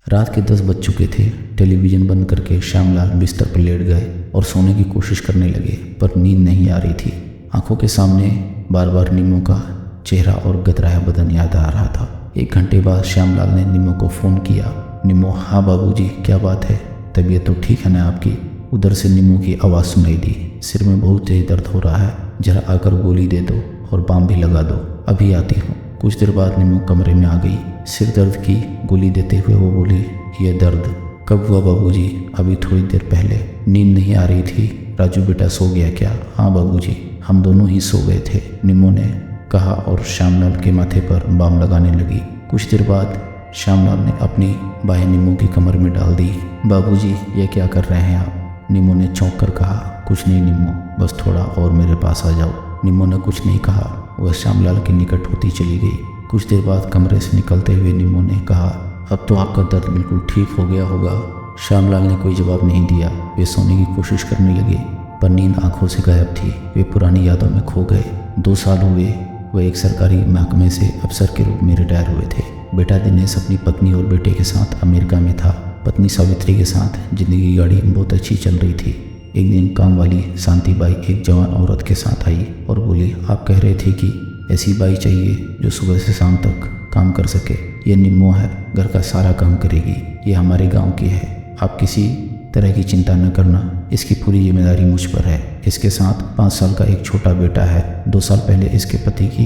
रात के 10 बज चुके थे। टेलीविज़न बंद करके श्यामलाल बिस्तर पर लेट गए और सोने की कोशिश करने लगे, पर नींद नहीं आ रही थी। आंखों के सामने बार बार निम्मो का चेहरा और गतराया बदन याद आ रहा था। 1 घंटे बाद श्यामलाल ने निम्मो को फ़ोन किया। निम्मो, हाँ बाबूजी, क्या बात है? तबीयत तो ठीक है ना आपकी? उधर से निम्मो की आवाज़ सुनाई दी। सिर में बहुत तेज दर्द हो रहा है, जरा आकर गोली दे दो और बाम भी लगा दो, अभी आती हूँ। कुछ देर बाद निम्मो कमरे में आ गई। सिर दर्द की गोली देते हुए वो बोली, ये दर्द कब हुआ बाबूजी? अभी थोड़ी देर पहले। नींद नहीं आ रही थी? राजू बेटा सो गया क्या? हाँ बाबूजी, हम दोनों ही सो गए थे, निम्मो ने कहा और श्यामलाल के माथे पर बाम लगाने लगी। कुछ देर बाद श्यामलाल ने अपनी बाहें निम्मो की कमर में डाल दी। बाबूजी, ये क्या कर रहे हैं आप? निम्मो ने चौंक कर कहा। कुछ नहीं निम्मो, बस थोड़ा और मेरे पास आ जाओ। निम्मो ने कुछ नहीं कहा, वह श्यामलाल के निकट होती चली गई। कुछ देर बाद कमरे से निकलते हुए निम्मो ने कहा, अब तो आपका दर्द बिल्कुल ठीक हो गया होगा। श्यामलाल ने कोई जवाब नहीं दिया। वे सोने की कोशिश करने लगे, पर नींद आंखों से गायब थी। वे पुरानी यादों में खो गए। 2 साल हुए वह एक सरकारी महकमे से अफसर के रूप में रिटायर हुए थे। बेटा दिनेश अपनी पत्नी और बेटे के साथ अमेरिका में था। पत्नी सावित्री के साथ जिंदगी की गाड़ी बहुत अच्छी चल रही थी। एक दिन काम वाली शांतिबाई एक जवान औरत के साथ आई और बोली, आप कह रहे थे कि ऐसी बाई चाहिए जो सुबह से शाम तक काम कर सके। ये निम्मो है, घर का सारा काम करेगी। ये हमारे गांव की है, आप किसी तरह की चिंता न करना, इसकी पूरी जिम्मेदारी मुझ पर है। इसके साथ 5 साल का एक छोटा बेटा है। 2 साल पहले इसके पति की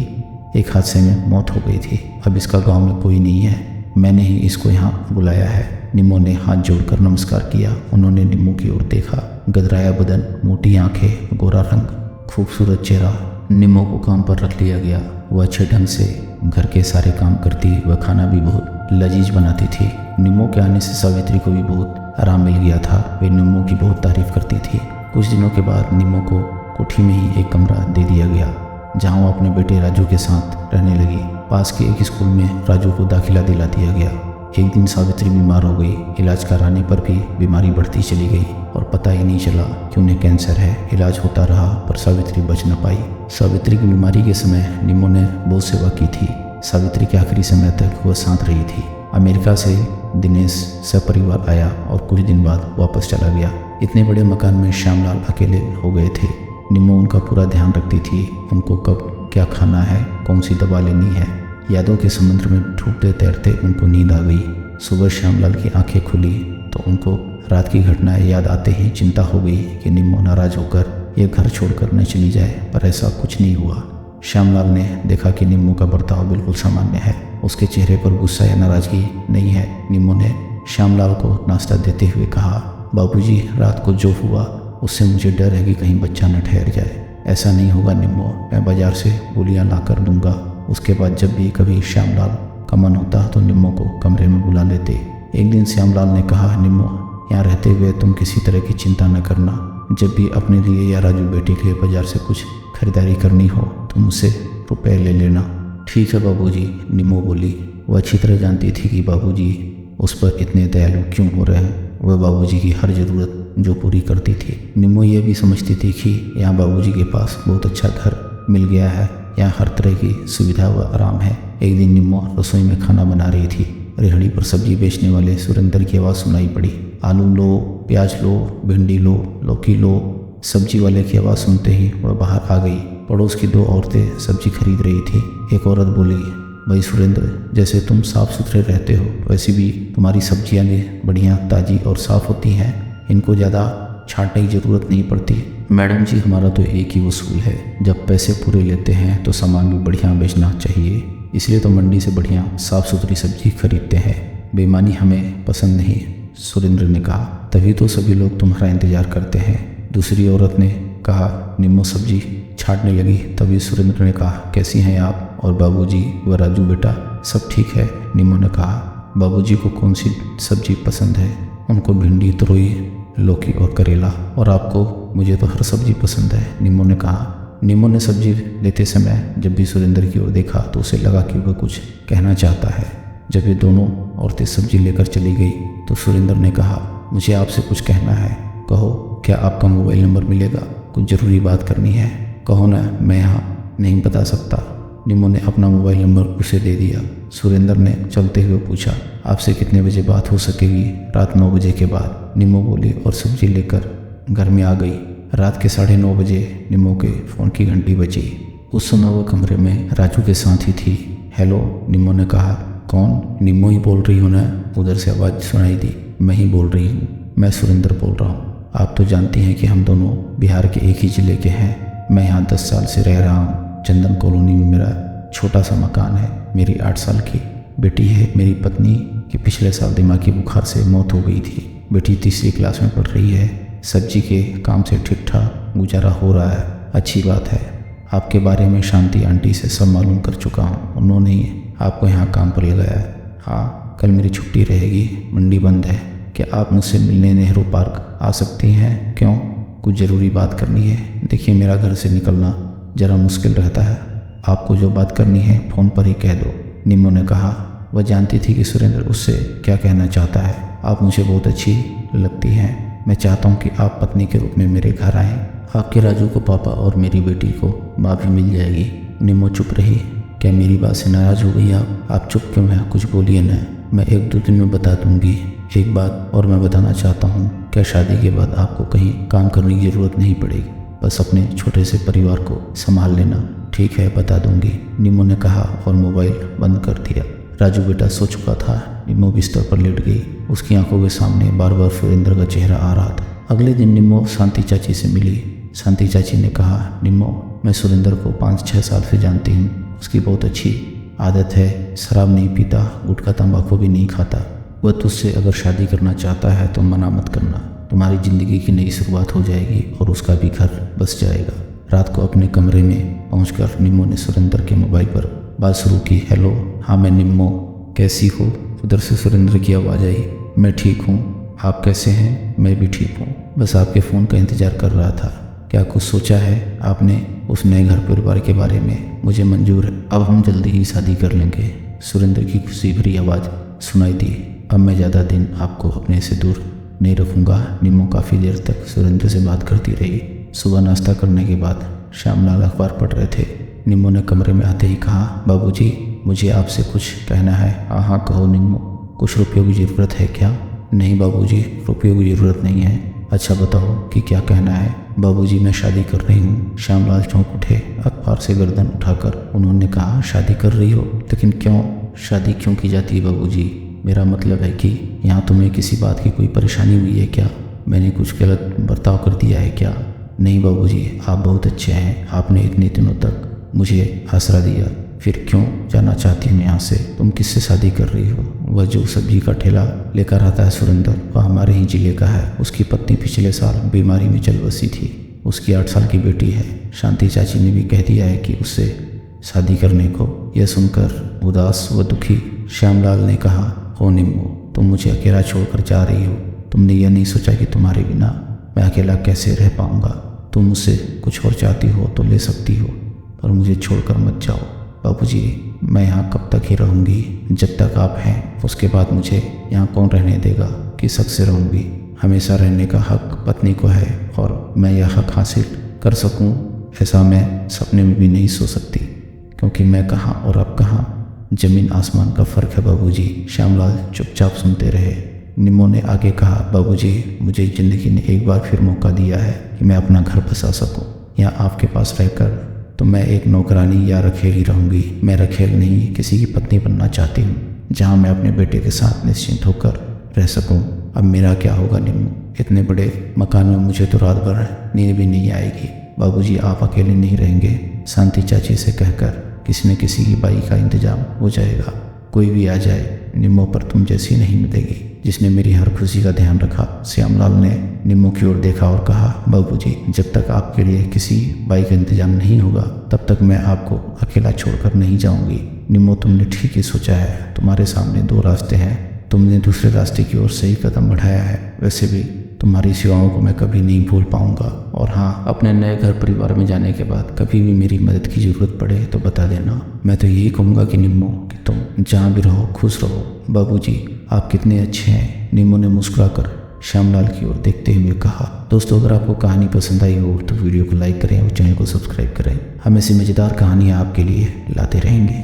एक हादसे में मौत हो गई थी। अब इसका गांव में कोई नहीं है, मैंने ही इसको यहाँ बुलाया है। निम्मो ने हाथ जोड़कर नमस्कार किया। उन्होंने निम्मो की ओर देखा। गदराया बदन, मोटी आंखें, गोरा रंग, खूबसूरत चेहरा। निम्मो को काम पर रख लिया गया। वह अच्छे ढंग से घर के सारे काम करती, वह खाना भी बहुत लजीज बनाती थी। निम्मो के आने से सावित्री को भी बहुत आराम मिल गया था। वे निम्मो की बहुत तारीफ करती थी। कुछ दिनों के बाद निम्मो को कोठी में ही एक कमरा दे दिया गया, जहाँ वो अपने बेटे राजू के साथ रहने लगी। पास के एक स्कूल में राजू को दाखिला दिला दिया गया। एक दिन सावित्री बीमार हो गई। इलाज कराने पर भी बीमारी बढ़ती चली गई और पता ही नहीं चला कि उन्हें कैंसर है। इलाज होता रहा पर सावित्री बच न पाई। सावित्री की बीमारी के समय निम्मो ने बहुत सेवा की थी। सावित्री के आखिरी समय तक वह साथ रही थी। अमेरिका से दिनेश सपरिवार आया और कुछ दिन बाद वापस चला गया। इतने बड़े मकान में श्यामलाल अकेले हो गए थे। निम्मो उनका पूरा ध्यान रखती थी। उनको कब क्या खाना है, कौन सी दवा लेनी है। यादों के समुद्र में डूबते तैरते उनको नींद आ गई। सुबह श्यामलाल की आंखें खुली तो उनको रात की घटनाएं याद आते ही चिंता हो गई कि निम्मो नाराज होकर ये घर छोड़कर न चली जाए, पर ऐसा कुछ नहीं हुआ। श्यामलाल ने देखा कि निम्मो का बर्ताव बिल्कुल सामान्य है। उसके चेहरे पर गुस्सा या नाराजगी नहीं है। निम्मो ने श्यामलाल को नाश्ता देते हुए कहा, बाबूजी, रात को जो हुआ उससे मुझे डर है कि कहीं बच्चा न ठहर जाए। ऐसा नहीं होगा निम्मो, मैं बाजार से गोलियां ला कर दूंगा। उसके बाद जब भी कभी श्यामलाल का मन होता तो निम्मो को कमरे में बुला लेते। एक दिन श्यामलाल ने कहा, निम्मो, यहाँ रहते हुए तुम किसी तरह की चिंता न करना। जब भी अपने लिए या राजू बेटे के लिए बाजार से कुछ खरीदारी करनी हो तो मुझसे रुपए ले लेना। ठीक है बाबूजी, निम्मो बोली। वह अच्छी तरह जानती थी कि बाबूजी उस पर इतने दयालु क्यों हो रहे हैं। वह बाबूजी की हर ज़रूरत जो पूरी करती थी। निम्मो ये भी समझती थी कि यहाँ बाबूजी के पास बहुत अच्छा घर मिल गया है, यहाँ हर तरह की सुविधा व आराम है। एक दिन निम्मो रसोई में खाना बना रही थी। रेहड़ी पर सब्जी बेचने वाले सुरेंद्र की आवाज़ सुनाई पड़ी। आलू लो, प्याज लो, भिंडी लो, लौकी लो। सब्जी वाले की आवाज़ सुनते ही वह बाहर आ गई। पड़ोस की 2 औरतें सब्जी खरीद रही थी। एक औरत बोली, भाई सुरेंद्र, जैसे तुम साफ़ सुथरे रहते हो वैसे भी तुम्हारी सब्जियाँ भी बढ़िया, ताज़ी और साफ़ होती हैं। इनको ज़्यादा छांटने की ज़रूरत नहीं पड़ती। मैडम जी, हमारा तो एक ही उसूल है, जब पैसे पूरे लेते हैं तो सामान भी बढ़िया बेचना चाहिए, इसलिए तो मंडी से बढ़िया साफ़ सुथरी सब्जी खरीदते हैं। बेईमानी हमें पसंद नहीं, सुरेंद्र ने कहा। तभी तो सभी लोग तुम्हारा इंतजार करते हैं, दूसरी औरत ने कहा। निम्मो सब्जी छाटने लगी। तभी सुरेंद्र ने कहा, कैसी हैं आप और बाबूजी व राजू बेटा, सब ठीक है? निम्मो ने कहा। बाबूजी को कौन सी सब्जी पसंद है? उनको भिंडी, तरोई, लौकी और करेला। और आपको? मुझे तो हर सब्जी पसंद है, निम्मो ने कहा। निम्मो ने सब्जी लेते समय जब भी सुरेंद्र की ओर देखा तो उसे लगा कि वह कुछ कहना चाहता है। जब ये दोनों औरतें सब्जी लेकर चली गई तो सुरेंद्र ने कहा, मुझे आपसे कुछ कहना है, कहो। क्या आपका मोबाइल नंबर मिलेगा? कुछ ज़रूरी बात करनी है, कहो ना, मैं यहाँ नहीं बता सकता। निम्मो ने अपना मोबाइल नंबर उसे दे दिया। सुरेंद्र ने चलते हुए पूछा। आपसे कितने बजे बात हो सकेगी? रात 9 बजे के बाद, निम्मो बोली और सब्जी लेकर घर में आ गई। रात के 9:30 बजे निम्मो के फ़ोन की घंटी बजी। उस समय वह कमरे में राजू के साथ ही थी। हेलो, निम्मो ने कहा। कौन? निम्मो ही बोल रही हो ना? उधर से आवाज़ सुनाई दी। मैं ही बोल रही हूँ, मैं सुरेंद्र बोल रहा हूँ। आप तो जानती हैं कि हम दोनों बिहार के एक ही ज़िले के हैं। मैं यहाँ 10 साल से रह रहा हूँ। चंदन कॉलोनी में मेरा छोटा सा मकान है। मेरी 8 साल की बेटी है। मेरी पत्नी की पिछले साल दिमागी बुखार से मौत हो गई थी। बेटी तीसरी क्लास में पढ़ रही है। सब्जी के काम से ठीक ठाक गुजारा हो रहा है। अच्छी बात है। आपके बारे में शांति आंटी से सब मालूम कर चुका हूँ। उन्होंने ही आपको यहाँ काम पर लगाया है। हाँ, कल मेरी छुट्टी रहेगी, मंडी बंद है। क्या आप मुझसे मिलने नेहरू पार्क आ सकती हैं? क्यों? कुछ ज़रूरी बात करनी है। देखिए, मेरा घर से निकलना ज़रा मुश्किल रहता है। आपको जो बात करनी है फ़ोन पर ही कह दो, निम्मो ने कहा। वह जानती थी कि सुरेंद्र उससे क्या कहना चाहता है। आप मुझे बहुत अच्छी लगती हैं। मैं चाहता हूँ कि आप पत्नी के रूप में मेरे घर आएँ। आपके राजू को पापा और मेरी बेटी को माँ भी मिल जाएगी। निम्मो चुप रही। क्या मेरी बात से नाराज़ हो गई आप चुप क्यों हैं? कुछ बोलिए ना, मैं 1-2 दिन में बता दूंगी। एक बात और मैं बताना चाहता हूँ, क्या शादी के बाद आपको कहीं काम करने की ज़रूरत नहीं पड़ेगी? बस अपने छोटे से परिवार को संभाल लेना। ठीक है, बता दूंगी, निम्मो ने कहा और मोबाइल बंद कर दिया। राजू बेटा सो चुका था। निम्मो बिस्तर पर लेट गई। उसकी आंखों के सामने बार बार सुरेंद्र का चेहरा आ रहा था। अगले दिन निम्मो शांति चाची से मिली। शांति चाची ने कहा, निम्मो, मैं सुरेंद्र को 5-6 साल से जानती हूँ। उसकी बहुत अच्छी आदत है। शराब नहीं पीता, गुटखा तंबाकू भी नहीं खाता। वह तुझसे अगर शादी करना चाहता है तो मना मत करना। तुम्हारी ज़िंदगी की नई शुरुआत हो जाएगी और उसका भी घर बस जाएगा। रात को अपने कमरे में पहुंचकर निम्मो ने सुरेंद्र के मोबाइल पर बात शुरू की। हेलो, हाँ मैं निम्मो, कैसी हो? उधर से सुरेंद्र की आवाज़ आई। मैं ठीक हूँ, आप कैसे हैं? मैं भी ठीक हूँ, बस आपके फ़ोन का इंतज़ार कर रहा था। क्या कुछ सोचा है आपने उस नए घर परिवार के बारे में? मुझे मंजूर है, अब हम जल्दी ही शादी कर लेंगे। सुरेंद्र की खुशी भरी आवाज़ सुनाई दी। अब मैं ज़्यादा दिन आपको अपने से दूर नहीं रखूँगा। निम्मो काफ़ी देर तक सुरेंद्र से बात करती रही। सुबह नाश्ता करने के बाद श्यामलाल अखबार पढ़ रहे थे। निम्मो ने कमरे में आते ही कहा, बाबूजी, मुझे आपसे कुछ कहना है। हाँ हाँ कहो निम्मो, कुछ रुपयों की ज़रूरत है क्या? नहीं बाबूजी, रुपयों की ज़रूरत नहीं है। अच्छा बताओ कि क्या कहना है? बाबूजी, मैं शादी कर रही हूँ। श्यामलाल चौंक उठे। अखबार से गर्दन उठाकर उन्होंने कहा, शादी कर रही हो? लेकिन क्यों? शादी क्यों की जाती है बाबूजी? मेरा मतलब है कि यहाँ तुम्हें किसी बात की कोई परेशानी हुई है क्या? मैंने कुछ गलत बर्ताव कर दिया है क्या? नहीं बाबूजी, आप बहुत अच्छे हैं। आपने इतने दिनों तक मुझे आसरा दिया, फिर क्यों जाना चाहती हूँ यहाँ से? तुम किससे शादी कर रही हो? वह जो सब्जी का ठेला लेकर आता है सुरेंद्र, वह हमारे ही जिले का है। उसकी पत्नी पिछले साल बीमारी में चल बसी थी। उसकी 8 साल की बेटी है। शांति चाची ने भी कह दिया है कि उससे शादी करने को। यह सुनकर उदास व दुखी श्यामलाल ने कहा, हो निम्मो, तुम मुझे अकेला छोड़कर जा रही हो। तुमने यह नहीं सोचा कि तुम्हारे बिना मैं अकेला कैसे रह पाऊंगा? तुम मुझसे कुछ और चाहती हो तो ले सकती हो, पर मुझे छोड़कर मत जाओ। बाबूजी, मैं यहाँ कब तक ही रहूँगी? जब तक आप हैं, उसके बाद मुझे यहाँ कौन रहने देगा? किस हक से रहूँगी? हमेशा रहने का हक पत्नी को है और मैं यह हक हासिल कर सकूँ, ऐसा मैं सपने में भी नहीं सो सकती, क्योंकि मैं कहाँ और अब कहाँ, जमीन आसमान का फ़र्क है बाबूजी। श्यामलाल चुपचाप सुनते रहे। निम्मो ने आगे कहा, बाबूजी, मुझे ज़िंदगी ने एक बार फिर मौका दिया है कि मैं अपना घर बसा सकूं। यहाँ आपके पास रहकर तो मैं एक नौकरानी या रखेल ही रहूँगी। मैं रखेल नहीं, किसी की पत्नी बनना चाहती हूँ, जहाँ मैं अपने बेटे के साथ निश्चिंत होकर रह सकूँ। अब मेरा क्या होगा निम्मो? इतने बड़े मकान में मुझे तो रात भर नींद भी नहीं आएगी। बाबूजी, आप अकेले नहीं रहेंगे। शांति चाची से कहकर किसी न किसी की बाई का इंतजाम हो जाएगा। कोई भी आ जाए, निम्मो पर तुम जैसी नहीं मिलेगी, जिसने मेरी हर खुशी का ध्यान रखा। श्यामलाल ने निम्मो की ओर देखा और कहा, बाबूजी, जब तक आपके लिए किसी बाई का इंतजाम नहीं होगा, तब तक मैं आपको अकेला छोड़कर नहीं जाऊंगी। निम्मो, तुमने ठीक ही सोचा है। तुम्हारे सामने 2 रास्ते हैं। तुमने दूसरे रास्ते की ओर सही कदम बढ़ाया है। वैसे भी तुम्हारी सेवाओं को मैं कभी नहीं भूल पाऊंगा। और हाँ, अपने नए घर परिवार में जाने के बाद कभी भी मेरी मदद की ज़रूरत पड़े तो बता देना। मैं तो यही कहूँगा कि निम्मो, कि तुम जहाँ भी रहो खुश रहो। बाबूजी, आप कितने अच्छे हैं। निम्मो ने मुस्कुराकर श्यामलाल की ओर देखते हुए कहा। दोस्तों, अगर आपको कहानी पसंद आई हो तो वीडियो को लाइक करें और चैनल को सब्सक्राइब करें। हम ऐसी मज़ेदार कहानियाँ आपके लिए लाते रहेंगे।